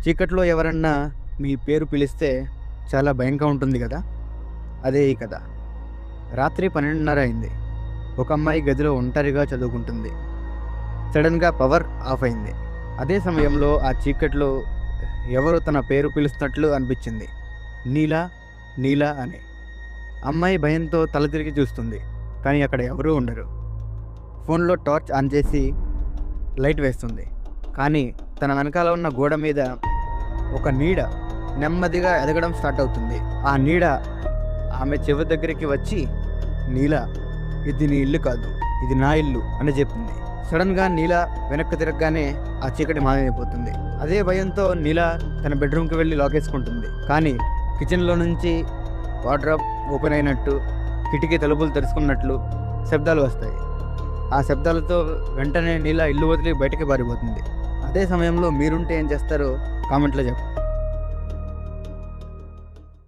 చీకట్లో ఎవరన్నా మీ పేరు పిలిస్తే చాలా భయంగా ఉంటుంది కదా! అదే ఈ కథ. రాత్రి 12:30 అయింది. ఒక అమ్మాయి గదిలో ఒంటరిగా చదువుకుంటుంది. సడన్‌గా పవర్ ఆఫ్ అయింది. అదే సమయంలో ఆ చీకట్లో ఎవరో తన పేరు పిలుస్తున్నట్లు అనిపించింది. నీలా, నీలా అని. అమ్మాయి భయంతో తల తిరిగి చూస్తుంది. కానీ అక్కడ ఎవరూ ఉండరు. ఫోన్‌లో టార్చ్ ఆన్ చేసి లైట్ వేస్తుంది. కానీ తన వెనకాల ఉన్న గోడ మీద ఒక నీడ నెమ్మదిగా ఎదగడం స్టార్ట్ అవుతుంది. ఆ నీడ ఆమె చెవి దగ్గరికి వచ్చి, నీల, ఇది నీ ఇల్లు కాదు, ఇది నా ఇల్లు అని చెప్పింది. సడన్గా నీల వెనక్కి తిరగగానే ఆ చీకటి మాయమైపోతుంది. అదే భయంతో నీల తన బెడ్రూమ్కి వెళ్ళి లాగేసుకుంటుంది. కానీ కిచెన్లో నుంచి వార్డ్రోబ్ ఓపెన్ అయినట్టు, కిటికీ తలుపులు తెరుచుకున్నట్లు శబ్దాలు వస్తాయి. ఆ శబ్దాలతో వెంటనే నీల ఇల్లు వదిలి బయటకి పారిపోతుంది. అదే సమయంలో మీరుంటే ఏం చేస్తారో కామెంట్లో చెప్పండి.